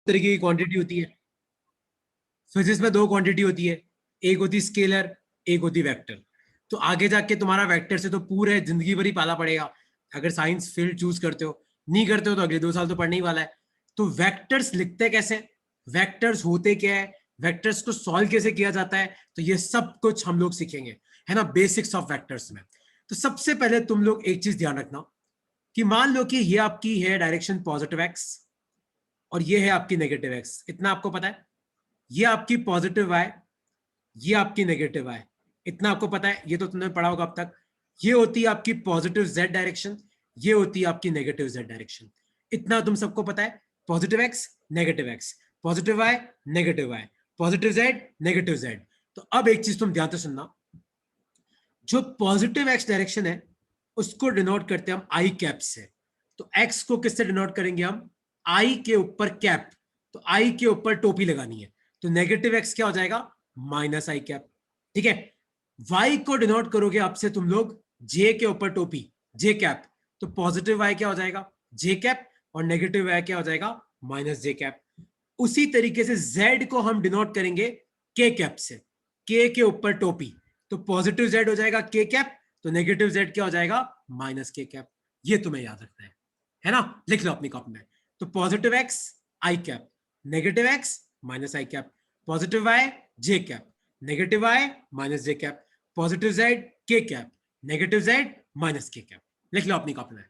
तरीके की क्वांटिटी होती है। फिजिक्स में दो क्वांटिटी होती है, एक होती स्केलर, एक होती वेक्टर। तो आगे जाके तुम्हारा वेक्टर से तो पूरे जिंदगी भर ही पाला पड़ेगा, अगर साइंस फील्ड चूज करते हो। नहीं करते हो तो अगले 2 साल तो पढ़ने ही वाला है। तो वेक्टर्स लिखते कैसे, वेक्टर्स होते क्या है, वेक्टर्स को सॉल्व कैसे किया जाता है, तो ये सब कुछ हम लोग सीखेंगे, है ना, बेसिक्स ऑफ वेक्टर्स में। तो सबसे पहले तुम लोग एक चीज ध्यान रखना कि मान लो कि ये आपकी है डायरेक्शन पॉजिटिव एक्स और ये है आपकी नेगेटिव एक्स, इतना आपको पता है। ये आपकी पॉजिटिव वाई, ये आपकी नेगेटिव वाई, इतना आपको पता है, ये तो तुमने पढ़ा होगा अब तक। ये होती है आपकी पॉजिटिव जेड डायरेक्शन, ये होती है आपकी नेगेटिव जेड डायरेक्शन, इतना तुम सबको पता है। Positive x, negative x, positive y, negative y, positive z, negative z. तो अब एक चीज तुम ध्यान से सुनना, जो पॉजिटिव एक्स डायरेक्शन है उसको डिनोट करते हैं हम आई कैप से। तो एक्स को किससे डिनोट करेंगे हम, आई के ऊपर कैप, तो आई के ऊपर टोपी लगानी है, तो नेगेटिव एक्स क्या हो जाएगा, माइनस आई कैप। ठीक है, वाई को डिनोट करोगे आपसे तुम लोग जे के ऊपर टोपी, जे कैप, तो पॉजिटिव वाई क्या हो जाएगा, जे कैप, और नेगेटिव वाई क्या हो जाएगा, माइनस जे कैप। उसी तरीके से जेड को हम डिनोट करेंगे के कैप से, के के ऊपर टोपी, तो पॉजिटिव जेड हो जाएगा के कैप, तो नेगेटिव जेड क्या हो जाएगा, माइनस के कैप। ये तुम्हें याद रखना है ना, लिख लो अपनी कॉपी में। तो पॉजिटिव एक्स आई कैप, नेगेटिव एक्स माइनस आई कैप, पॉजिटिव वाई जे कैप, नेगेटिव वाई माइनस जे कैप, पॉजिटिव जेड के cap, negative Z minus K cap. लिख लो अपनी कॉपी में।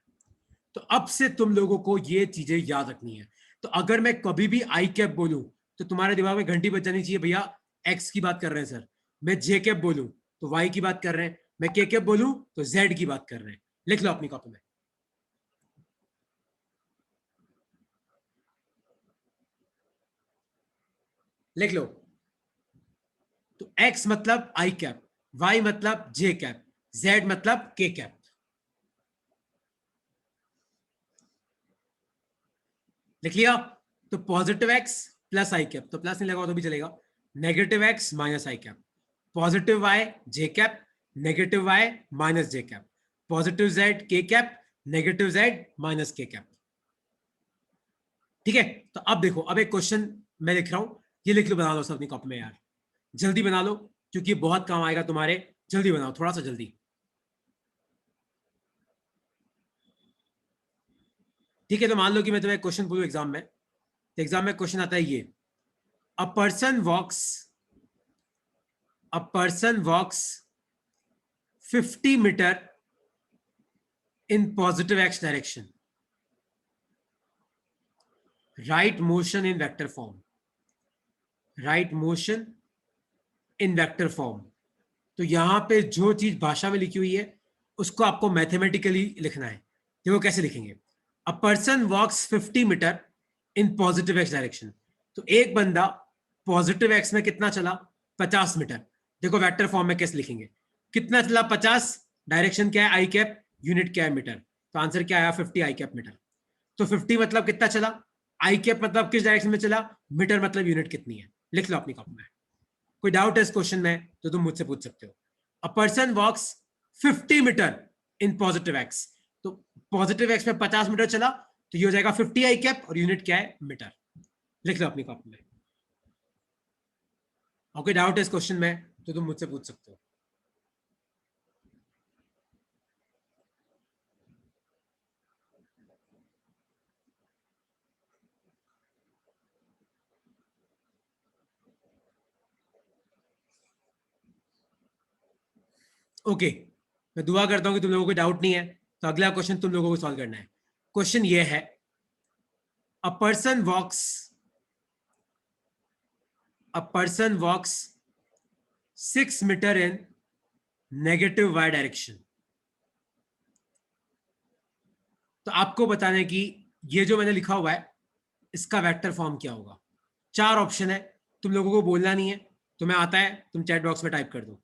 तो अब से तुम लोगों को ये चीजें याद रखनी है। तो अगर मैं कभी भी आई कैप बोलूं तो तुम्हारे दिमाग में घंटी बज जानी चाहिए, भैया एक्स की बात कर रहे हैं सर। मैं जे कैप बोलूं तो वाई की बात कर रहे हैं, मैं के कैप बोलूं तो जेड की बात कर रहे हैं। लिख लो अपनी कॉपी में। लिख लो। तो एक्स मतलब आई कैप, वाई मतलब जे कैप, जेड मतलब के कैप। लिख लिया। तो पॉजिटिव एक्स प्लस आई कैप, तो प्लस नहीं लगा तो भी चलेगा, नेगेटिव एक्स माइनस आई कैप, पॉजिटिव वाई जे कैप, नेगेटिव वाई माइनस जे कैप, पॉजिटिव जेड के cap, negative Z minus K cap. ठीक है, तो अब देखो, अब एक क्वेश्चन मैं लिख रहा हूं, ये लिख लो, बना लो सब अपनी कॉपी में यार, जल्दी बना लो, क्योंकि बहुत काम आएगा तुम्हारे। जल्दी बनाओ, थोड़ा सा जल्दी। ठीक है, तो मान लो कि मैं तुम्हें क्वेश्चन बोलूं एग्जाम में, तो एग्जाम में क्वेश्चन आता है ये, a person walks, a person walks 50 meter in positive x direction, right motion in vector form, right motion in vector form। तो यहां पे जो चीज भाषा में लिखी हुई है उसको आपको मैथमेटिकली लिखना है। देखो कैसे लिखेंगे, a person walks 50 meter in positive x direction. तो एक बंदा पॉजिटिव एक्स में कितना चला, 50 मीटर। देखो वेक्टर फॉर्म में कैसे लिखेंगे, कितना चला 50, डायरेक्शन क्या है आई कैप, यूनिट क्या है मीटर, तो आंसर क्या आया 50 आई कैप मीटर। तो 50 मतलब कितना चला, आई कैप मतलब किस डायरेक्शन में चला, मीटर मतलब यूनिट कितनी है। लिख लो अपनी कॉपी में। कोई डाउट है इस क्वेश्चन में तो तुम मुझसे पूछ सकते हो। A person walks 50 meter in positive x, तो पॉजिटिव एक्स में 50 मीटर चला, तो ये हो जाएगा 50 आई कैप, और यूनिट क्या है, मीटर। लिख लो अपनी कॉपी में। और कोई डाउट है इस क्वेश्चन में तो तुम मुझसे पूछ सकते हो। ओके, मैं दुआ करता हूं कि तुम लोगों को डाउट नहीं है। तो अगला क्वेश्चन तुम लोगों को सॉल्व करना है। क्वेश्चन ये है, a person walks, a person walks 6 meter in negative y direction. तो आपको बताना है कि ये जो मैंने लिखा हुआ है इसका वेक्टर फॉर्म क्या होगा। 4 ऑप्शन है, तुम लोगों को बोलना नहीं है, तुम्हें आता है तुम चैट बॉक्स में टाइप कर दो,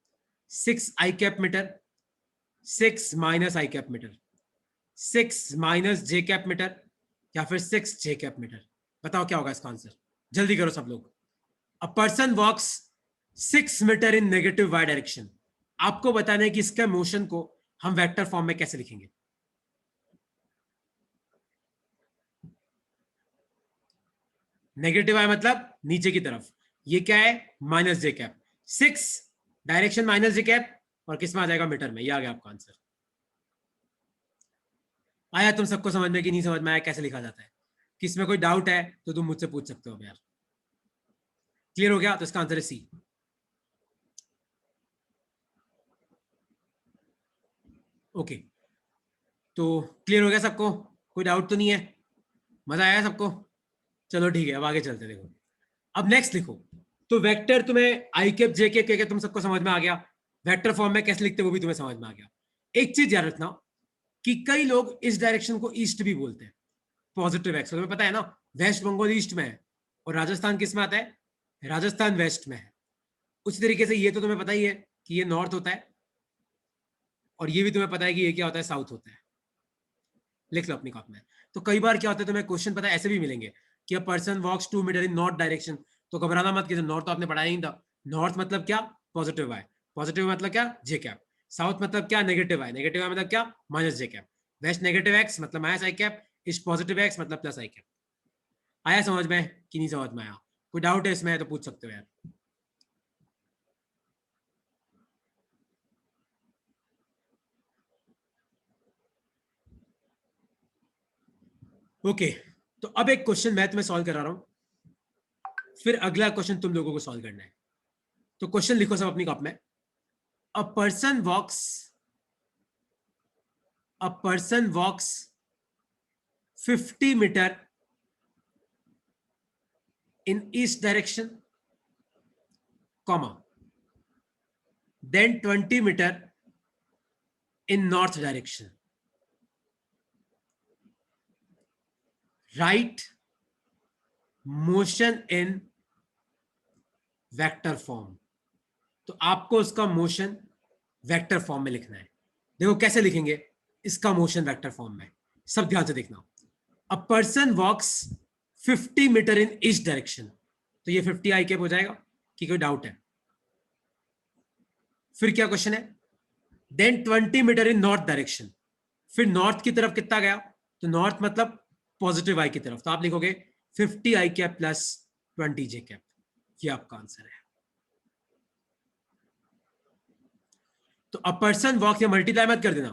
6 आई कैप मीटर, 6 माइनस आई कैप मीटर, 6 माइनस जे कैप मीटर, या फिर 6 जे कैप मीटर। बताओ क्या होगा इसका आंसर, जल्दी करो सब लोग। A person walks 6 meter in negative y direction, आपको बताना है कि इसका मोशन को हम वेक्टर फॉर्म में कैसे लिखेंगे। नेगेटिव आई मतलब नीचे की तरफ, ये क्या है माइनस जे कैप, 6 डायरेक्शन माइनस जे कैप, और किस में आ जाएगा मीटर में, ये आ गया आपका आंसर। आया तुम सबको समझ में कि नहीं समझ में आया, कैसे लिखा जाता है? किसमें कोई डाउट है तो तुम मुझसे पूछ सकते हो यार। क्लियर हो गया? तो इसका आंसर है सी। ओके, तो क्लियर हो गया सबको? कोई डाउट तो नहीं है? मजा आया सबको? चलो ठीक है, अब आगे चलते। देखो अब नेक्स्ट लिखो। तो वेक्टर तुम्हें आई कैप जे कैप के तुम सबको समझ में आ गया, वेक्टर फॉर्म में कैसे लिखते वो भी तुम्हें समझ में आ गया। एक चीज याद रखना कि कई लोग इस डायरेक्शन को ईस्ट भी बोलते हैं, पॉजिटिव एक्स, तुम्हें पता है ना, वेस्ट बंगाल ईस्ट में है और राजस्थान किस में आता है, राजस्थान वेस्ट में है। उसी तरीके से ये तो तुम्हें पता ही है कि ये नॉर्थ होता है, और ये भी तुम्हें पता है कि ये क्या होता है, साउथ होता है। लिख लो अपनी कॉपी में। तो कई बार क्या होता है, तुम्हें क्वेश्चन पता है ऐसे भी मिलेंगे कि a person walks 2 meter in north direction, तो घबराना मत कि नॉर्थ तो आपने पढ़ाया ही था। नॉर्थ मतलब क्या, पॉजिटिव आई, पॉजिटिव मतलब क्या, जे कैप। साउथ मतलब क्या, नेगेटिव आई, नेगेटिव आई मतलब क्या, माइनस जे कैप। वेस्ट नेगेटिव एक्स मतलब माइनस आई कैप, ईस्ट पॉजिटिव एक्स मतलब प्लस आई कैप। आया समझ में कि नहीं समझ में आया? कोई डाउट है इसमें तो पूछ सकते हो यार। ओके, तो अब एक क्वेश्चन मैं तुम्हें सॉल्व करा रहा हूं, फिर अगला क्वेश्चन तुम लोगों को सॉल्व करना है। तो क्वेश्चन लिखो सब अपनी कॉपी में। A person walks a person walks 50 meter in east direction, comma, then 20 meter in north direction. Write motion in vector form. तो आपको उसका मोशन वेक्टर फॉर्म में लिखना है। देखो कैसे लिखेंगे इसका मोशन वेक्टर फॉर्म में, सब ध्यान से देखना। A person walks 50 meter in east direction, तो ये 50 आई कैप हो जाएगा कि कोई डाउट है? फिर क्या क्वेश्चन है, then 20 metre in north direction, फिर नॉर्थ की तरफ कितना गया, तो नॉर्थ मतलब पॉजिटिव आई की तरफ, तो आप लिखोगे 50 आई कैप प्लस 20 जे कैप। ये आपका आंसर है। तो अ पर्सन वॉक या मल्टीप्लाई मत कर देना,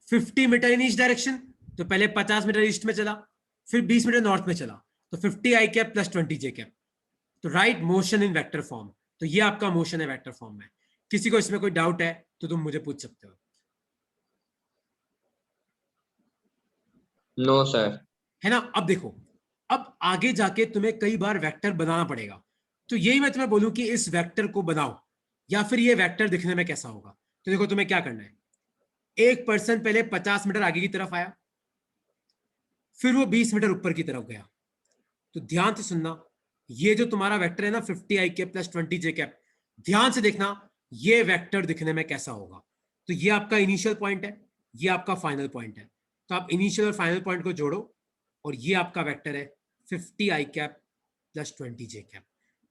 50 मीटर इन ईस्ट डायरेक्शन, तो पहले 50 मीटर ईस्ट में चला, फिर 20 मीटर नॉर्थ में चला, तो 50 आई कैप प्लस 20 जे कैप। तो right motion in vector form, तो ये आपका मोशन है वेक्टर फॉर्म में। किसी को इसमें कोई डाउट है तो तुम मुझे पूछ सकते हो। No sir. है ना? अब देखो, अब आगे जाके तुम्हें कई बार वेक्टर बनाना पड़ेगा, तो यही मैं तुम्हें बोलूं कि इस वेक्टर को बनाओ, या फिर ये वेक्टर दिखने में कैसा होगा। तो देखो तुम्हें क्या करना है, एक पर्सन पहले 50 मीटर आगे की तरफ आया, फिर वो 20 मीटर ऊपर की तरफ गया। तो ध्यान से सुनना, ये जो तुम्हारा वेक्टर है ना 50 आई कैप प्लस 20 जे कैप, ध्यान से देखना ये वेक्टर दिखने में कैसा होगा। तो ये आपका इनिशियल पॉइंट है, ये आपका फाइनल पॉइंट है, तो आप इनिशियल और फाइनल पॉइंट को जोड़ो, और ये आपका वेक्टर है 50 आई कैप प्लस 20 जे कैप।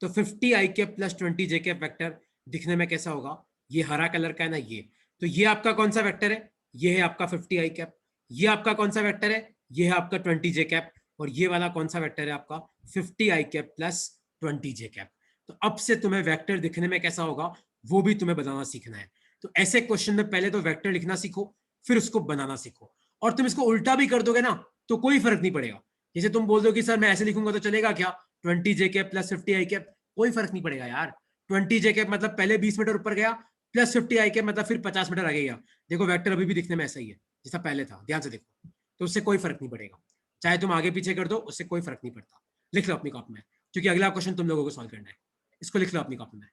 तो 50 आई कैप प्लस 20 जे कैप वेक्टर दिखने में कैसा होगा, ये हरा कलर का है ना ये, तो ये आपका कौन सा वेक्टर है, ये है आपका 50 आई कैप। ये आपका कौन सा वेक्टर है, ये है आपका 20 जे कैप। और ये वाला कौन सा वेक्टर है आपका 50 आई कैप प्लस 20 जे कैप। तो अब से तुम्हें वेक्टर दिखने में कैसा होगा वो भी तुम्हें बनाना सीखना है। तो ऐसे क्वेश्चन में पहले तो वेक्टर लिखना सीखो, फिर उसको बनाना सीखो। और तुम इसको उल्टा भी कर दोगे ना तो कोई फर्क नहीं पड़ेगा। जैसे तुम बोल दो कि सर मैं ऐसे लिखूंगा तो चलेगा क्या, 20 जे कैप प्लस 50 आई कैप, कोई फर्क नहीं पड़ेगा यार। 20 जे कैप मतलब पहले 20 मीटर ऊपर गया, प्लस 50 आई कैप मतलब फिर 50 मीटर आगे गया। देखो वेक्टर अभी भी दिखने में ऐसा ही है जैसा पहले था, ध्यान से देखो, तो उससे कोई फर्क नहीं पड़ेगा। चाहे तुम आगे पीछे कर दो उससे कोई फर्क नहीं पड़ता। लिख लो अपनी कॉपी में, क्योंकि अगला क्वेश्चन तुम लोगों को सॉल्व करना है। इसको लिख लो अपनी कॉपी में।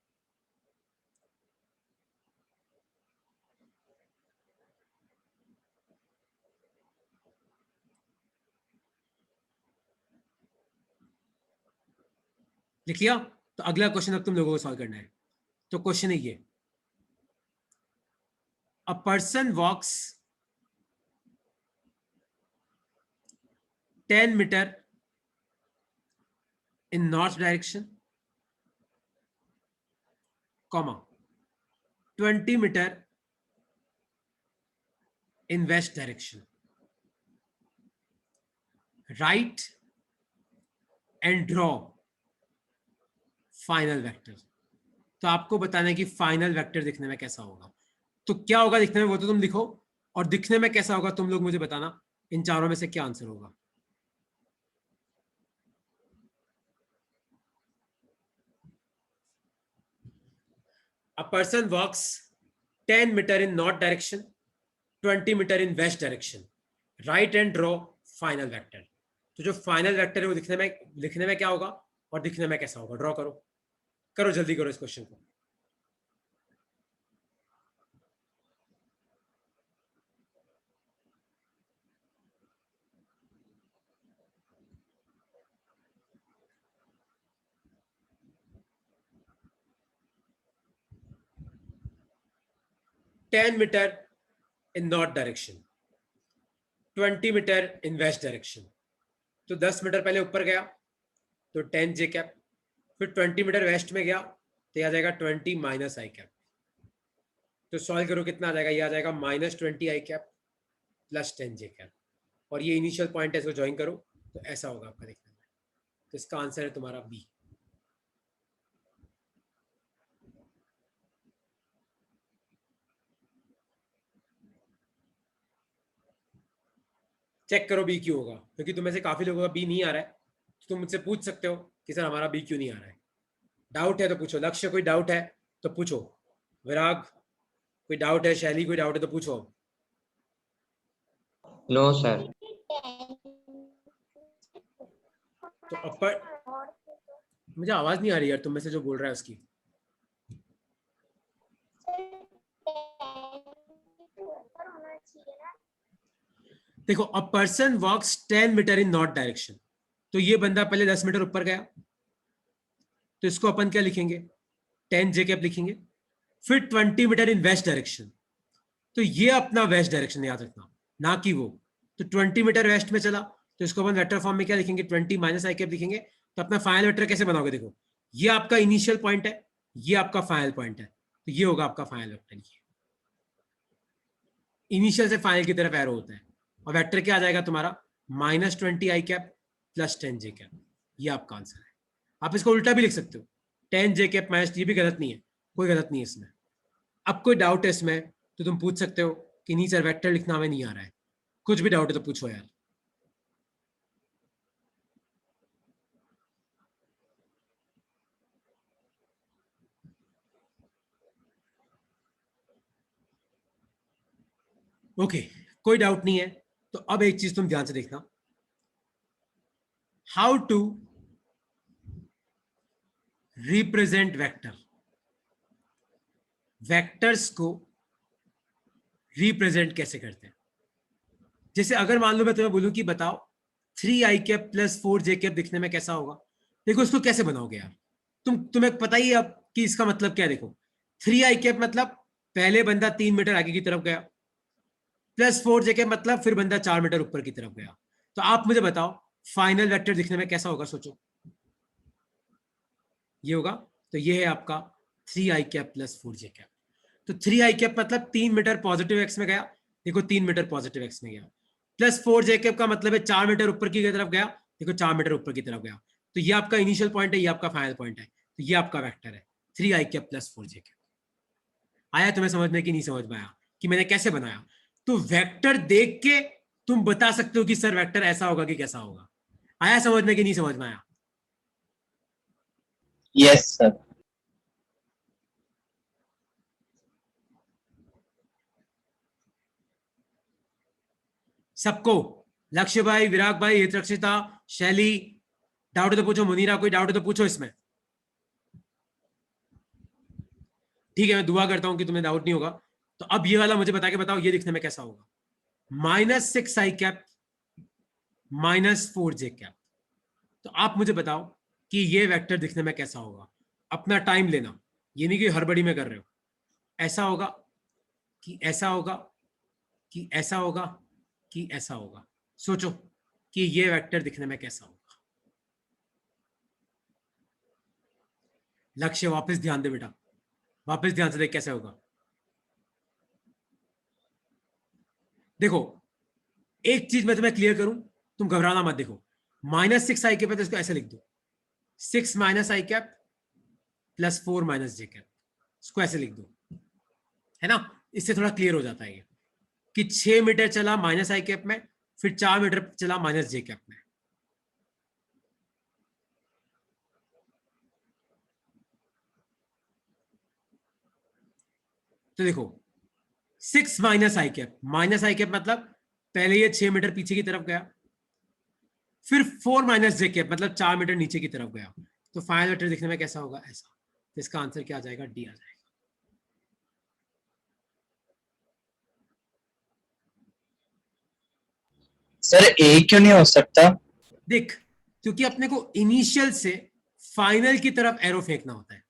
लिख लिया? तो अगला क्वेश्चन अब तुम लोगों को सॉल्व करना है। तो क्वेश्चन है ये, a person walks 10 meter in north direction, comma, 20 meter in west direction. Write and draw final vector. तो आपको बताना है कि फाइनल वेक्टर दिखने में कैसा होगा। तो क्या होगा दिखने में वो तो तुम लिखो, और दिखने में कैसा होगा तुम लोग मुझे बताना इन चारों में से क्या आंसर होगा। A person walks 10 meter in north direction, 20 meter in west direction. Write and draw final vector. तो जो फाइनल वेक्टर है वो दिखने में क्या होगा और दिखने में कैसा होगा, ड्रॉ करो। करो जल्दी करो इस क्वेश्चन को। Ten metre in north direction, 20 metre in west direction. तो 10 मीटर पहले ऊपर गया तो 10 जे कैप, फिर 20 मीटर वेस्ट में गया तो यह आ जाएगा 20 माइनस आई कैप। तो सॉल्व करो कितना आ जाएगा, ये आ जाएगा -20 आई कैप प्लस 10 जे कैप, और ये इनिशियल पॉइंट है, इसको ज्वाइन करो तो ऐसा होगा आपका देखने में। तो इसका आंसर है तुम्हारा बी। चेक करो बी क्यों होगा, क्योंकि तुम्हें से काफी लोगों का बी नहीं आ रहा है, तो तुम मुझसे पूछ सकते हो कि सर हमारा बी क्यों नहीं आ रहा है। डाउट है तो पूछो, लक्ष्य कोई डाउट है तो पूछो, विराग कोई डाउट है, शैली कोई डाउट है तो पूछो। No sir. तो अपर मुझे आवाज नहीं आ रही यार तुम में से जो बोल रहा है उसकी। देखो, a person walks 10 meter in north direction, तो ये बंदा पहले 10 मीटर ऊपर गया, तो इसको अपन क्या लिखेंगे, 10 जे कैप लिखेंगे। फिर 20 मीटर इन वेस्ट डायरेक्शन, तो ये अपना वेस्ट डायरेक्शन याद रखना, ना कि वो। तो 20 मीटर वेस्ट में चला, तो इसको अपन वेक्टर फॉर्म में क्या लिखेंगे, 20 माइनस आई कैप लिखेंगे। तो अपना फाइनल वेक्टर कैसे बनाओगे, देखो ये आपका इनिशियल पॉइंट है, ये आपका फाइनल पॉइंट है, तो ये होगा आपका फाइनल वेक्टर। ये इनिशियल से फाइनल की तरफ एरो होता है, और वेक्टर क्या आ जाएगा तुम्हारा, -20 आई कैप प्लस 10 जे कैप। ये आपका आंसर है। आप इसको उल्टा भी लिख सकते हो, 10 जे कैप माइनस, ये भी गलत नहीं है, कोई गलत नहीं है इसमें। अब कोई डाउट है इसमें तो तुम पूछ सकते हो कि नहीं सर वेक्टर लिखना हमें नहीं आ रहा है, कुछ भी डाउट है तो पूछो यार। ओके, कोई डाउट नहीं है। तो अब एक चीज तुम ध्यान से देखना, how to represent vector. Vectors को रिप्रेजेंट कैसे करते हैं। जैसे अगर मान लो मैं तुम्हें बोलूं कि बताओ 3 आई कैप प्लस 4 जे कैप दिखने में कैसा होगा, देखो इसको कैसे बनाओगे यार। तुम्हें पता ही है अब कि इसका मतलब क्या है। देखो 3 आई कैप मतलब पहले बंदा 3 मीटर आगे की तरफ गया, प्लस 4 जे कैप मतलब फिर बंदा 4 मीटर ऊपर की तरफ गया। तो आप मुझे बताओ फाइनल वेक्टर दिखने में कैसा होगा, सोचो। ये होगा, तो ये है आपका 3 आई कैप प्लस 4 जे कैप। तो 3 आई कैप मतलब 3 मीटर पॉजिटिव एक्स में गया, देखो 3 मीटर पॉजिटिव एक्स में गया, प्लस 4 जे कैप का मतलब है 4 मीटर ऊपर की तरफ गया, देखो 4 मीटर ऊपर की तरफ गया। तो ये आपका इनिशियल पॉइंट है, ये आपका फाइनल पॉइंट है, तो ये आपका वेक्टर है 3 आई कैप प्लस 4 जे कैप। आया तुम्हें समझ में कि नहीं समझ में आया कि मैंने कैसे बनाया। तो वेक्टर देख के तुम बता सकते हो कि सर वेक्टर ऐसा होगा कि कैसा होगा। आया समझ में कि नहीं समझ में आया। Yes sir. सबको, लक्ष्य भाई, विराग भाई, हितरक्षिता, शैली, डाउट है तो पूछो। मुनीरा कोई डाउट है तो पूछो इसमें। ठीक है, मैं दुआ करता हूं कि तुम्हें डाउट नहीं होगा। तो अब ये वाला मुझे बता के बताओ ये दिखने में कैसा होगा, -6 आई कैप -4 जे कैप। तो आप मुझे बताओ कि ये वेक्टर दिखने में कैसा होगा। अपना टाइम लेना, ये नहीं कि हड़बड़ी में कर रहे हो। ऐसा होगा कि ऐसा होगा कि ऐसा होगा कि ऐसा होगा, सोचो कि ये वेक्टर दिखने में कैसा होगा। लक्ष्य वापस ध्यान दे बेटा, वापस ध्यान से देख कैसे होगा। देखो एक चीज मैं तुम्हें क्लियर करूं, तुम घबराना मत। देखो -6 आई कैप है तो इसको ऐसे लिख दो, 6 माइनस आई कैप +4 माइनस जे कैप, इसको ऐसे लिख दो, है ना। इससे थोड़ा क्लियर हो जाता है ये कि 6 मीटर चला माइनस आई कैप में, फिर 4 मीटर चला माइनस जे कैप में। तो देखो 6 माइनस आई कैप, माइनस आई कैप मतलब पहले ये 6 मीटर पीछे की तरफ गया, फिर 4 माइनस जे कैप मतलब 4 मीटर नीचे की तरफ गया। तो फाइनल वेक्टर दिखने में कैसा होगा, ऐसा। तो इसका आंसर क्या आ जाएगा, डी आ जाएगा। सर ए क्यों नहीं हो सकता? देख, क्योंकि अपने को इनिशियल से फाइनल की तरफ एरो फेंकना होता है,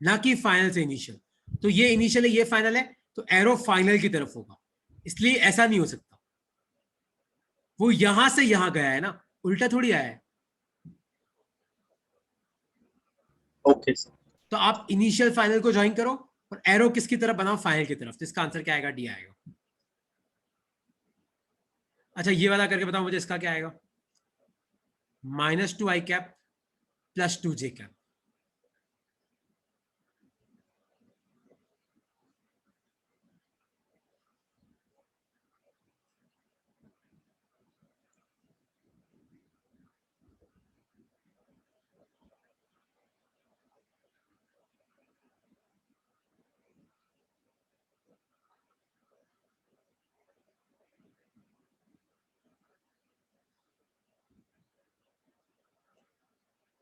ना कि फाइनल से इनिशियल। तो ये इनिशियल है, ये फाइनल है, तो एरो फाइनल की तरफ होगा, इसलिए ऐसा नहीं हो सकता। वो यहां से यहां गया है ना, उल्टा थोड़ी आया है। Okay sir. तो आप इनिशियल फाइनल को ज्वाइन करो और एरो किसकी तरफ बनाओ, फाइनल की तरफ। तो इसका आंसर क्या आएगा, डी आएगा। अच्छा ये वाला करके बताओ मुझे, इसका क्या आएगा, -2 आई कैप +2 जे कैप।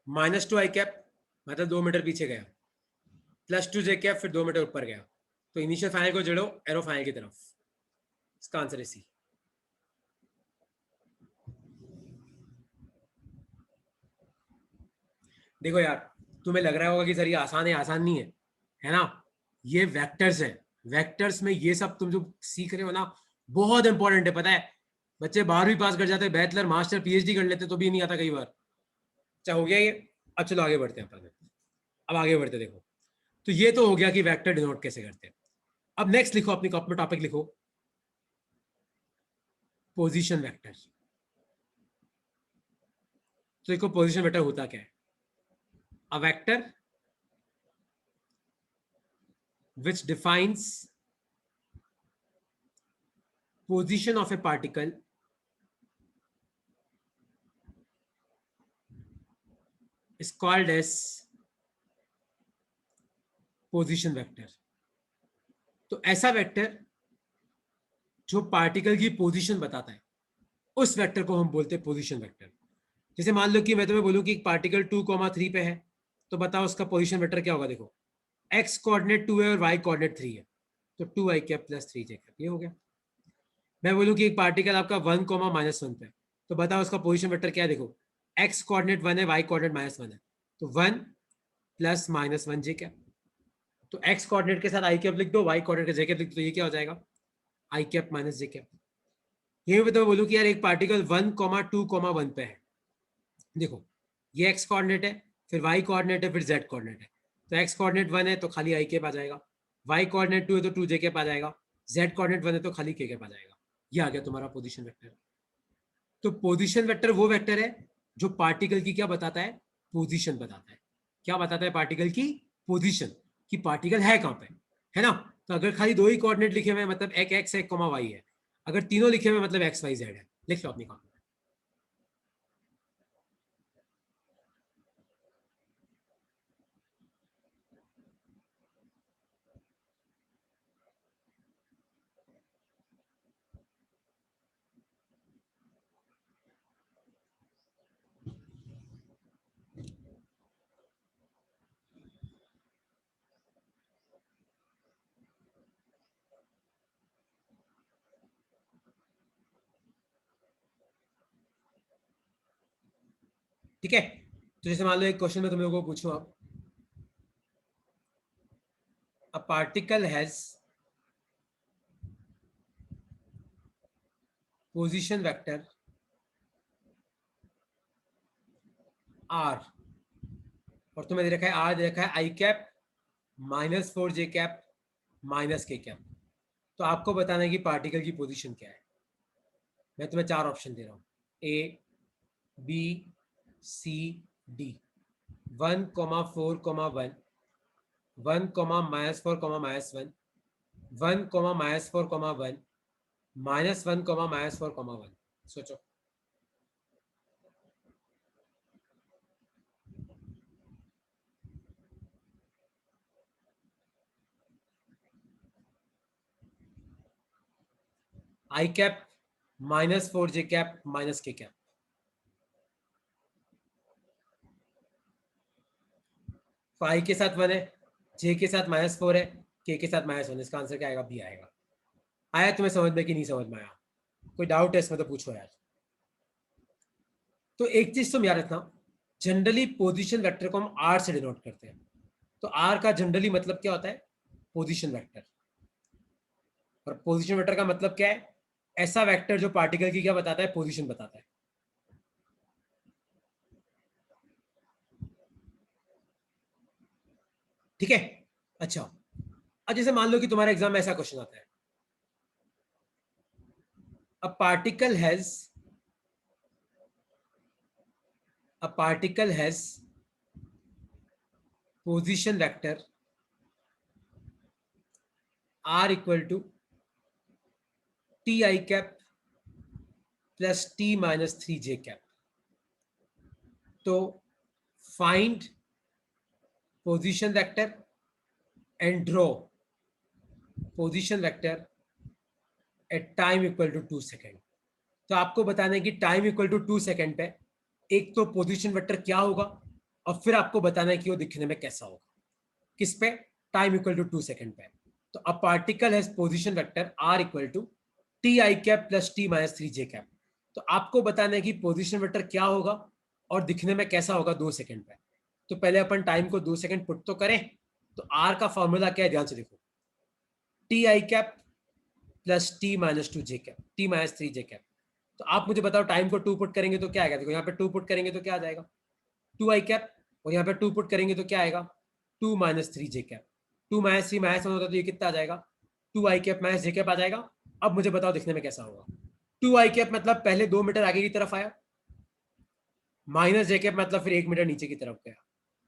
-2 आई कैप मतलब 2 मीटर पीछे गया, +2 जे कैप फिर 2 मीटर ऊपर गया। तो इनिशियल फाइनल को जोड़ो, एरो फाइनल की तरफ। इसका आंसर है सी। देखो यार, तुम्हें लग रहा होगा कि सर ये आसान है, आसान नहीं है ना। ये वेक्टर्स है, वेक्टर्स में ये सब तुम जो सीख रहे हो ना, बहुत इंपॉर्टेंट है। पता है, बच्चे 12वीं पास कर जाते हैं, बैचलर मास्टर पीएचडी कर लेते तो भी नहीं आता कई बार। अच्छा हो गया ये। अब चलो आगे बढ़ते हैं अपन। अब आगे बढ़ते देखो, तो ये तो हो गया कि वेक्टर डिनोट कैसे करते हैं। अब नेक्स्ट लिखो, अपनी कॉपी में टॉपिक लिखो, पोजीशन वेक्टर। तो देखो पोजीशन वेक्टर होता क्या है, a vector which defines position of a particle is called as position vector। तो ऐसा वेक्टर जो पार्टिकल की पोजीशन बताता है, उस वेक्टर को हम बोलते हैं पोजीशन वेक्टर। जैसे मान लो कि मैं तुम्हें बोलूं कि एक पार्टिकल 2,3 पे है, तो बताओ उसका पोजीशन वेक्टर क्या होगा। देखो x कोऑर्डिनेट 2 है और y कोऑर्डिनेट 3 है, तो 2 आई कैप प्लस 3 जे कैप, ये हो गया। मैं बोलूं कि एक पार्टिकल आपका 1,-1 पे, तो बताओ उसका पोजीशन वेक्टर क्या है। देखो x कोऑर्डिनेट 1 है, y कोऑर्डिनेट -1 है, तो 1 + -1 जे कैप। तो x कोऑर्डिनेट के साथ आई कैप लिख दो, y कोऑर्डिनेट के जे कैप लिख दो, तो ये क्या हो जाएगा, आई कैप माइनस जे कैप। ये भी तो बोलूं कि यार एक पार्टिकल 1,2,1 पे है, देखो ये एक्स कोऑर्डिनेट है, फिर वाई कोऑर्डिनेट है, फिर जेड कोऑर्डिनेट है। तो एक्स कोऑर्डिनेट 1 है तो खाली आई कैप आ जाएगा, वाई कोऑर्डिनेट 2 है तो 2 जे कैप आ जाएगा, जेड कोऑर्डिनेट 1 है तो खाली के कैप आ जाएगा। ये आ गया तुम्हारा पोजीशन वेक्टर। तो पोजीशन वेक्टर वो वेक्टर है जो पार्टिकल की क्या बताता है, पोजीशन बताता है। क्या बताता है, पार्टिकल की पोजीशन, कि पार्टिकल है कहां पे, है ना। तो अगर खाली दो ही कोऑर्डिनेट लिखे हुए मतलब एक एक्स है, वाई है, अगर तीनों लिखे हुए मतलब एक्स वाई जेड है। लिख लो अपनी कॉपी। ठीक है, तो जैसे मान लो एक क्वेश्चन में तुम लोगों को पूछूं, अब a particle has position vector R, और तुम्हें दे रखा है आर, दे रखा है I cap -4 J cap minus K cap. तो आपको बताना है कि पार्टिकल की पोजीशन क्या है। मैं तुम्हें 4 ऑप्शन दे रहा हूं, A B C D. 1,4,1 1 comma -4 comma -1, 1 comma -4 comma 1, -1 comma -4 comma 1। सोचो। I cap -4 J cap -k cap. I के साथ 1 है, जे के साथ -4 है, के साथ -1। इसका आंसर क्या आएगा? बी आएगा। आया तुम्हें समझ में कि नहीं समझ में आया? कोई डाउट है इसमें तो पूछो यार। तो एक चीज तुम याद रखना, जनरली पोजीशन वेक्टर को हम आर से डिनोट करते हैं। तो आर का जनरली मतलब क्या होता है? Position vector. और पोजीशन वेक्टर का मतलब क्या है? ऐसा वेक्टर जो पार्टिकल की क्या बताता है? पोजीशन बताता है। ठीक है। अच्छा, अब जैसे मान लो कि तुम्हारे एग्जाम में ऐसा क्वेश्चन आता है, a particle has position vector r equal to T I cap plus t-3 j cap. तो find position vector and draw position vector at time equal to 2 second. तो आपको बताना है कि टाइम इक्वल टू 2 सेकेंड पे एक तो position vector क्या होगा, और फिर आपको बताना है कि वो दिखने में कैसा होगा। किस पे? टाइम इक्वल टू 2 सेकेंड पे। तो a particle has position vector r equal to T I cap plus t-3 j cap. तो आपको बताना है कि पोजीशन वेक्टर क्या होगा और दिखने में कैसा होगा 2 सेकेंड पे। तो पहले अपन टाइम को 2 सेकेंड पुट तो करें। तो r का फॉर्मूला क्या है? ध्यान से देखो, T I cap plus t-2 j cap, t-3 j cap. तो आप मुझे बताओ, टाइम को 2 पुट करेंगे तो क्या आएगा? देखो यहाँ पे 2 पुट करेंगे तो क्या आ जाएगा? 2 आई कैप। और यहाँ पे 2 पुट करेंगे तो क्या आएगा? 2-3 जे कैप। 2-3 -1 होता तो ये कितना आ जाएगा? 2 आई कैप माइनस जे कैप आ जाएगा। अब मुझे बताओ दिखने में कैसा होगा? 2 आई कैप मतलब पहले 2 मीटर आगे की तरफ आया, माइनस जे कैप मतलब फिर 1 मीटर नीचे की तरफ गया।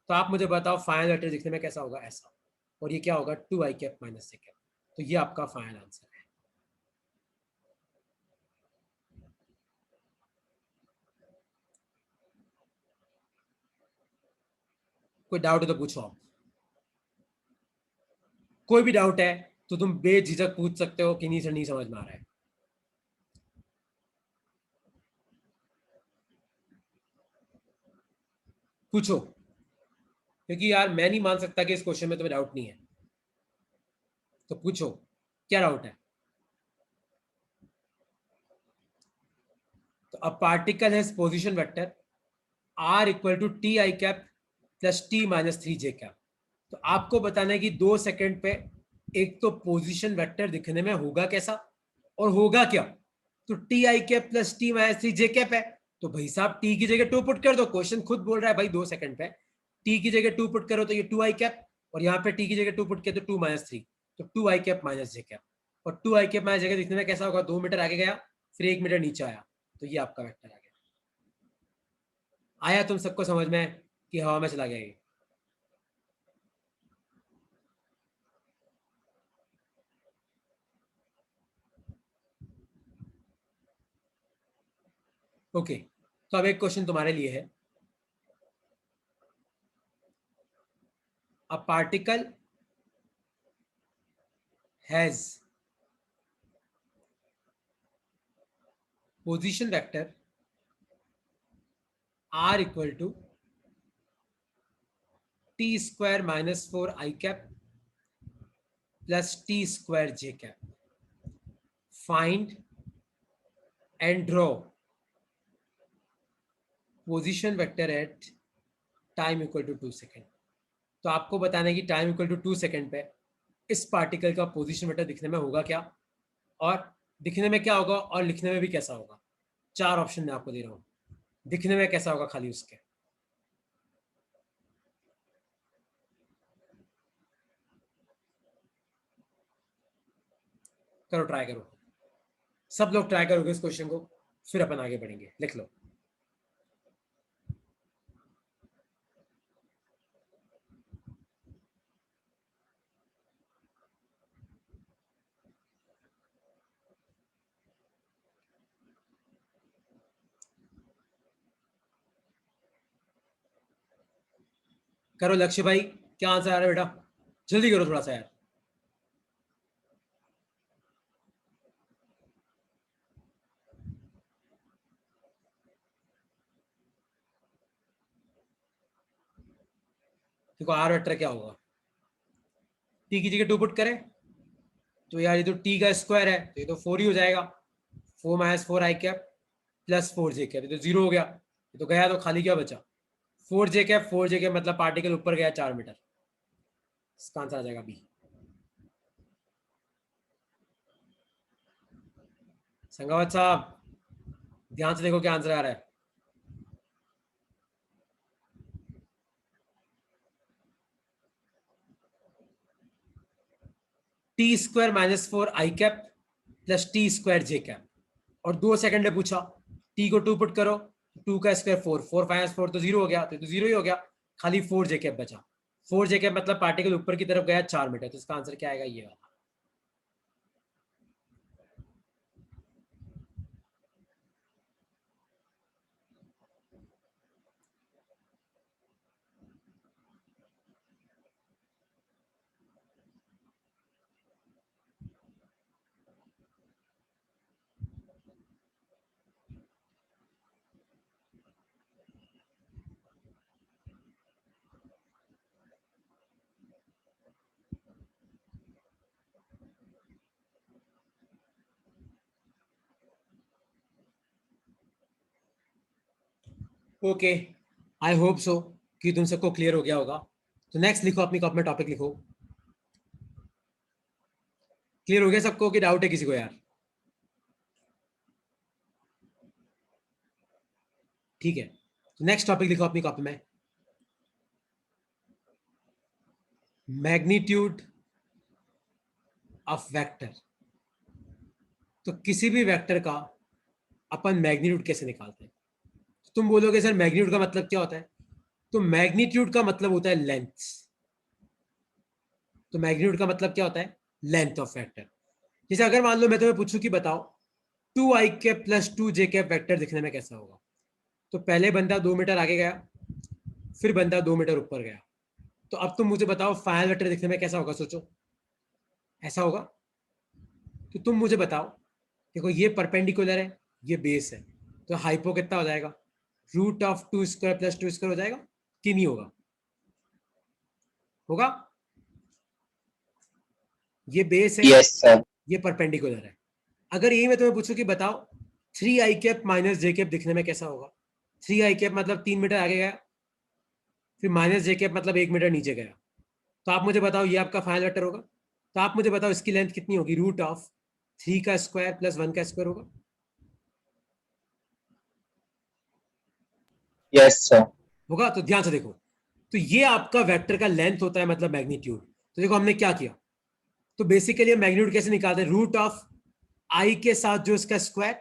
तो आप मुझे बताओ फाइनल वेक्टर दिखने में कैसा होगा? ऐसा। और ये क्या होगा? 2 आई कैप माइनस जे कैप। तो ये आपका फाइनल आंसर है। कोई डाउट है तो पूछो आप। कोई भी डाउट है तो तुम बेझिझक पूछ सकते हो कि नहीं सर नहीं समझ में आ रहा है। पूछो, क्योंकि यार मैं नहीं मान सकता कि इस क्वेश्चन में तुम्हें डाउट नहीं है। तो पूछो, क्या डाउट है? तो a particle has position vector r equal to T I cap plus t-3 j cap. तो आपको बताना है कि 2 सेकंड पे एक तो पोजीशन वेक्टर दिखने में होगा कैसा और होगा क्या। तो T I cap plus t-3 j cap है। तो भाई साहब t की जगह 2 पुट कर दो। क्वेश्चन खुद बोल रहा है भाई 2 सेकंड पे t की जगह 2 पुट करो तो ये 2 आई कैप, और यहाँ पे t की जगह 2 पुट किया तो 2-3, तो 2 आई कैप माइनस जे कैप। और 2 आई कैप माइनस जे कैप दिखने में कैसा होगा? 2 मीटर आगे गया, फिर 1 मीटर नीचे आया। तो ये आपका वेक्टर आ गया। आया तुम सबको समझ में कि हवा में चला गया ये? ओके, तो अब एक क्वेश्चन तुम्हारे लिए है। A particle has position vector r equal to t square -4 I cap plus t square J cap. Find and draw position vector at time equal to 2 second. तो आपको बताना है कि टाइम इक्वल टू 2 सेकेंड पे इस particle का position vector दिखने में होगा क्या, और दिखने में क्या होगा और लिखने में भी कैसा होगा। 4 ऑप्शन मैं आपको दे रहा हूं, दिखने में कैसा होगा खाली उसके। करो, ट्राई करो। सब लोग ट्राई करोगे इस क्वेश्चन को, फिर अपन आगे बढ़ेंगे। लिख लो। करो लक्ष्य भाई, क्या आंसर आ रहा है बेटा, जल्दी करो थोड़ा सा यार। देखो आर वेक्टर क्या होगा, टी की जगह 2 पुट करें तो यार ये तो टी का स्क्वायर है तो ये तो 4 ही हो जाएगा, 4 minus 4 I cap plus 4 J cap, ये तो 0 हो गया, ये तो गया तो खाली क्या बचा, 4 जे कैप, 4 जे कैप मतलब पार्टिकल ऊपर गया 4 मीटर, इसका आंसर आ जाएगा बी। संगावत साहब ध्यान से देखो क्या आंसर आ रहा है। T square minus 4 I cap plus t square J cap, और 2 सेकंड में पूछा, टी को 2 पुट करो, 2 का स्क्वायर 4, 4 माइनस 4 तो 0 हो गया, तो 0 ही हो गया, खाली 4 जे कैप बचा, 4 जे कैप मतलब पार्टिकल ऊपर की तरफ गया 4 मीटर, तो इसका आंसर क्या आएगा, ये वाला। ओके, आई होप सो कि तुम सबको क्लियर हो गया होगा। तो नेक्स्ट लिखो अपनी कॉपी में, टॉपिक लिखो। क्लियर हो गया सबको कि डाउट है किसी को यार? ठीक है, तो नेक्स्ट टॉपिक लिखो अपनी कॉपी में, मैग्नीट्यूड ऑफ वेक्टर। तो किसी भी वेक्टर का अपन मैग्नीट्यूड कैसे निकालते हैं? तुम बोलोगे सर मैग्नीट्यूड का मतलब क्या होता है, तो मैग्नीट्यूड का मतलब होता है लेंथ। तो मैग्नीट्यूड का मतलब क्या होता है, लेंथ ऑफ वेक्टर। जैसे अगर मान लो मैं तुम्हें पूछूं कि बताओ 2 आई कैप प्लस 2 जे कैप वेक्टर दिखने में कैसा होगा, तो पहले बंदा 2 मीटर आगे गया, फिर बंदा 2 मीटर ऊपर गया, तो अब तुम मुझे बताओ फाइनल वेक्टर दिखने में कैसा होगा, सोचो ऐसा होगा। तो तुम मुझे बताओ, देखो ये परपेंडिकुलर है, ये बेस है, तो हाइपो कितना हो जाएगा, √2² प्लस 2² हो जाएगा कि नहीं होगा? होगा। ये बेस है, यस सर। ये परपेंडिकुलर है। अगर यही मैं तुम्हें पूछूं कि बताओ 3 i cap minus J cap दिखने में कैसा होगा, 3 i कैप मतलब 3 मीटर आगे गया, फिर माइनस जे कैप मतलब 1 मीटर नीचे गया, तो आप मुझे बताओ ये आपका फाइनल वेक्टर होगा। तो आप मुझे बताओ इसकी लेंथ कितनी होगी, √3 का स्क्वायर प्लस 1 का स्क्वायर होगा, यस सर। होगा। तो ध्यान से देखो, तो ये आपका वेक्टर का लेंथ होता है, मतलब मैग्नीट्यूड। तो देखो हमने क्या किया, तो बेसिकली हम मैग्नीट्यूड कैसे निकालते हैं, √i के साथ जो इसका स्क्वायर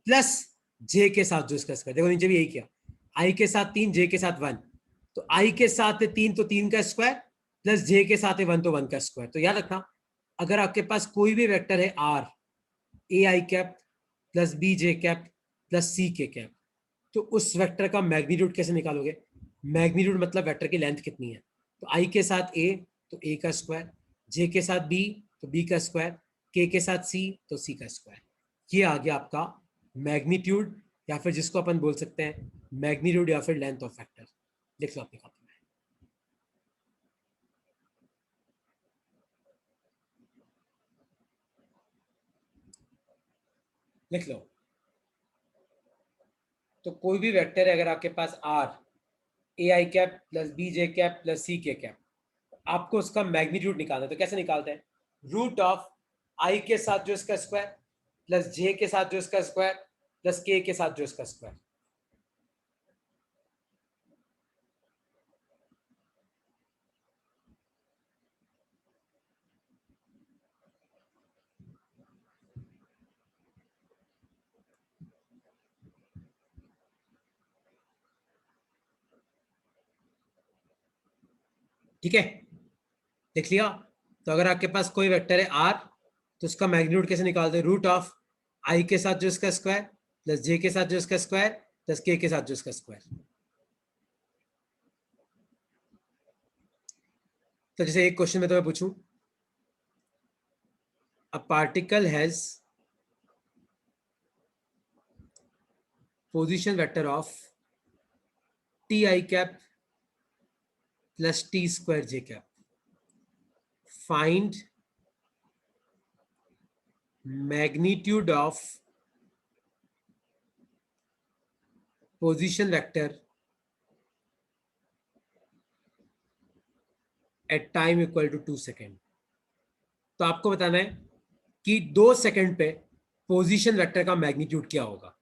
प्लस जे के साथ जो इसका स्क्वायर, देखो नीचे भी यही किया, आई के साथ 3, जे के साथ 1, तो आई के साथ 3 तो 3 का स्क्वायर प्लस जे के साथ 1 तो 1 का स्क्वायर। तो याद रखना, अगर आपके पास कोई भी वेक्टर है R, ai cap plus bj cap plus ck cap, तो उस वेक्टर का मैग्नीट्यूड कैसे निकालोगे, मैग्नीट्यूड मतलब वेक्टर की लेंथ कितनी है, तो आई के साथ a तो a का स्क्वायर, जे के साथ b तो b का स्क्वायर, k के साथ c तो c का स्क्वायर। ये आ गया आपका मैग्नीट्यूड, या फिर जिसको अपन बोल सकते हैं मैग्नीट्यूड या फिर लेंथ ऑफ वेक्टर। देख लो अपनी कॉपी में, लिख लो। तो कोई भी वेक्टर है अगर आपके पास R, ai cap plus bj cap plus ck cap, आपको उसका मैग्नीट्यूड निकालना है, तो कैसे निकालते हैं, √i के साथ जो इसका स्क्वायर प्लस जे के साथ जो इसका स्क्वायर प्लस k के साथ जो इसका स्क्वायर। ठीक है, लिख लिया। तो अगर आपके पास कोई वेक्टर है आर, तो उसका मैग्नीट्यूड कैसे निकालते हैं, √i के साथ जो इसका स्क्वायर प्लस जे के साथ जो इसका स्क्वायर प्लस k के साथ जो इसका स्क्वायर। तो जैसे एक क्वेश्चन में तो मैं पूछूं, अ particle has position vector of T I cap plus t square J cap, find magnitude of position vector at time equal to 2 second. तो आपको बताना है कि 2 सेकेंड पे पोजीशन वेक्टर का मैग्नीट्यूड क्या होगा,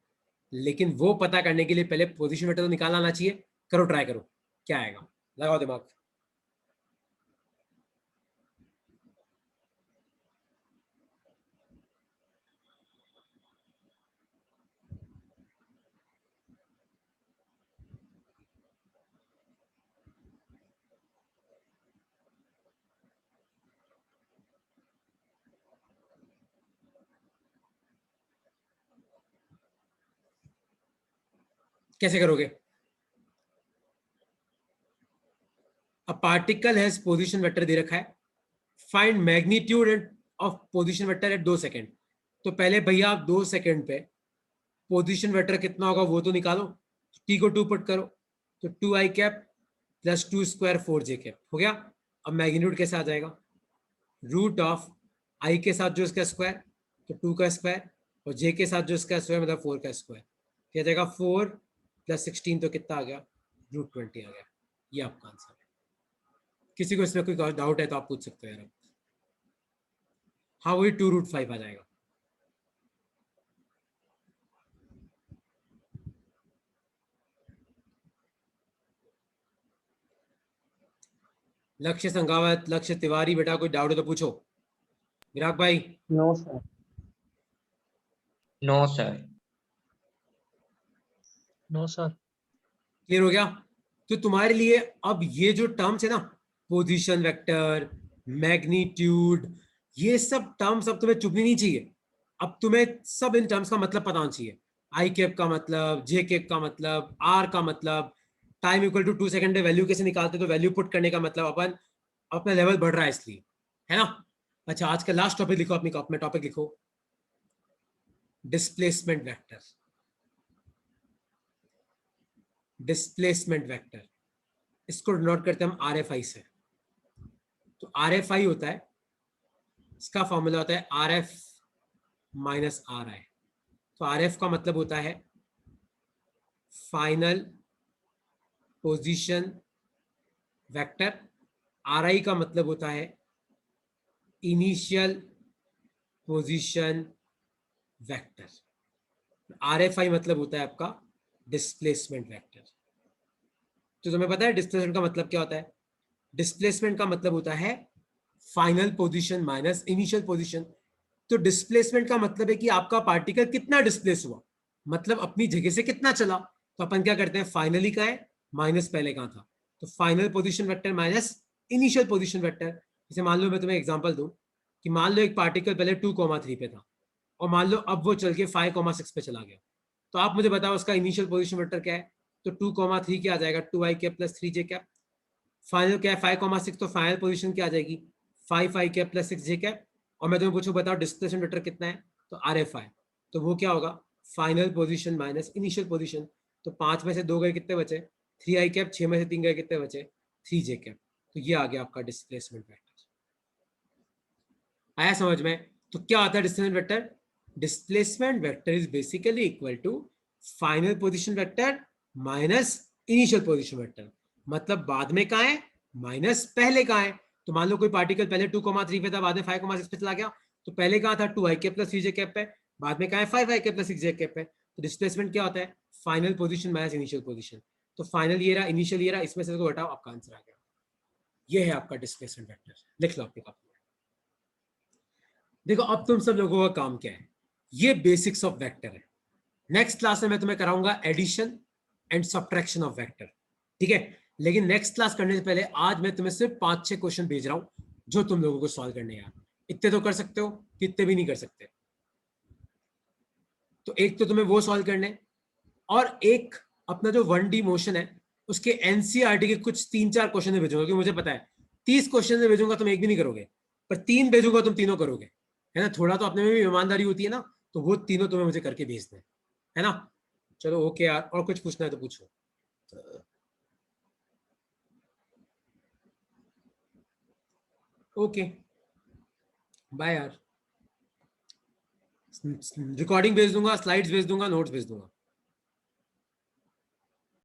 लेकिन वो पता करने के लिए पहले पोजीशन वेक्टर तो निकालना आना चाहिए। करो, ट्राई करो, क्या आएगा, लगाओ दिमाग। कैसे करोगे? A particle has position vector दे रखा है, find magnitude of position vector at 2 second. तो पहले भैया आप 2 सेकेंड पे पोजीशन वेक्टर कितना होगा वो तो निकालो। टी को 2 पुट करो, तो 2 आई cap plus 2 square 4 J cap हो गया। अब मैग्नीट्यूड कैसे आ जाएगा, रूट ऑफ आई के साथ जो इसका स्क्वायर तो 2 का स्क्वायर, और जे के साथ जो इसका स्क्वायर मतलब 4 का स्क्वायर, क्या जाएगा 4 प्लस 16 तो कितना आ गया, √20 आ गया। ये आपका आंसर है। किसी को इसमें कोई डाउट है तो आप पूछ सकते हो यार। हाँ, वही 2√5 आ जाएगा। लक्ष्य संघावत, लक्ष्य तिवारी, बेटा कोई डाउट है तो पूछो। विराग भाई? No sir. No sir. No sir. Clear हो गया? तो तुम्हारे लिए अब ये जो टर्म्स है ना, पोजीशन वेक्टर, मैग्नीट्यूड, ये सब टर्म्स अब तुम्हें चुभनी नहीं चाहिए। अब तुम्हें सब इन टर्म्स का मतलब पता होना चाहिए। आई कैप का मतलब, जे कैप का मतलब, आर का मतलब, टाइम इक्वल टू 2 सेकंड पे वैल्यू कैसे निकालते, तो वैल्यू पुट करने का मतलब अपन अपना लेवल बढ़ रहा है इसलिए, है ना। अच्छा, आज का लास्ट टॉपिक लिखो अपनी कॉपी में, टॉपिक लिखो डिस्प्लेसमेंट वेक्टर। डिस्प्लेसमेंट वेक्टर, इसको डिनोट करते हैं हम RFI से। तो RFI होता है, इसका फॉर्मूला होता है RF माइनस RI। तो RF का मतलब होता है फाइनल पोजीशन वेक्टर, RI का मतलब होता है इनिशियल पोजीशन वेक्टर, RFI मतलब होता है आपका डिस्प्लेसमेंट वेक्टर। तो तुम्हें पता है डिस्प्लेसमेंट का मतलब क्या होता है? डिस्प्लेसमेंट का मतलब होता है final position minus initial position. तो डिस्प्लेसमेंट का मतलब है कि आपका पार्टिकल कितना डिस्प्लेस हुआ, मतलब अपनी जगह से कितना चला। तो अपन क्या करते हैं, फाइनली का है माइनस पहले कहां था, तो final position vector minus initial position vector. जैसे मान लो मैं तुम्हें एग्जांपल दूं कि मान लो एक पार्टिकल पहले 2,3 पे था, और मान लो अब वो चल के 5,6 पे चला गया, तो आप मुझे बताओ उसका इनिशियल पोजीशन वेक्टर क्या है। तो 2,3 क्या आ जाएगा, 2i cap plus 3j cap. Final क्या है 5,6, तो फाइनल पोजीशन क्या आ जाएगी, 5i cap plus 6j cap. और मैं तुम्हें पूछूं बताओ डिस्प्लेसमेंट वेक्टर कितना है, तो RFI, तो वो क्या होगा, final position minus initial position. तो 5 में से 2 गए, कितने बचे, 3i कैप, 6 में से 3 गए, कितने बचे, 3j कैप। तो ये आ गया आपका डिस्प्लेसमेंट वेक्टर। आया समझ में? तो क्या आता है displacement vector? Displacement vector is basically equal to final position vector minus initial position vector. मतलब बाद में कहां है माइनस पहले कहां है। तो मान लो कोई पार्टिकल पहले 2,3 पे था, बाद में 5,6 पे चला गया, तो पहले कहां था 2i cap plus 3j cap पे, बाद में कहां है 5i cap plus 6j cap पे। तो डिस्प्लेसमेंट क्या होता है, final position minus initial position. तो फाइनल ये रहा, इनिशियल ये रहा, इसमें से हटाओ, आपका आंसर आ गया। ये है आपका डिस्प्लेसमेंट वेक्टर, लिख लो अपनी कॉपी में। देखो अब तुम सब लोगों का काम क्या है, ये बेसिक्स ऑफ वेक्टर है। नेक्स्ट क्लास में मैं तुम्हें कराऊंगा addition and subtraction of vector, ठीक है। लेकिन नेक्स्ट क्लास करने से पहले आज मैं तुम्हें सिर्फ 5-6 क्वेश्चन भेज रहा हूं जो तुम लोगों को सॉल्व करने हैं। इतने तो कर सकते हो, कितने भी नहीं कर सकते। तो एक तो तुम्हें वो सॉल्व करने, और एक अपना जो 1D मोशन है उसके NCERT के कुछ 3-4 क्वेश्चन भेजूंगा, क्योंकि मुझे पता है 30 क्वेश्चन में भेजूंगा तुम एक भी नहीं करोगे, पर 3 भेजूंगा तुम तीनों करोगे, है ना। थोड़ा तो अपने में भी ईमानदारी होती है ना, तो वो तीनों तुम्हें मुझे करके भेजना है ना। चलो ओके यार, और कुछ पूछना है तो पूछो। ओके बाय यार, रिकॉर्डिंग भेज दूंगा, स्लाइड्स भेज दूंगा, नोट्स भेज दूंगा।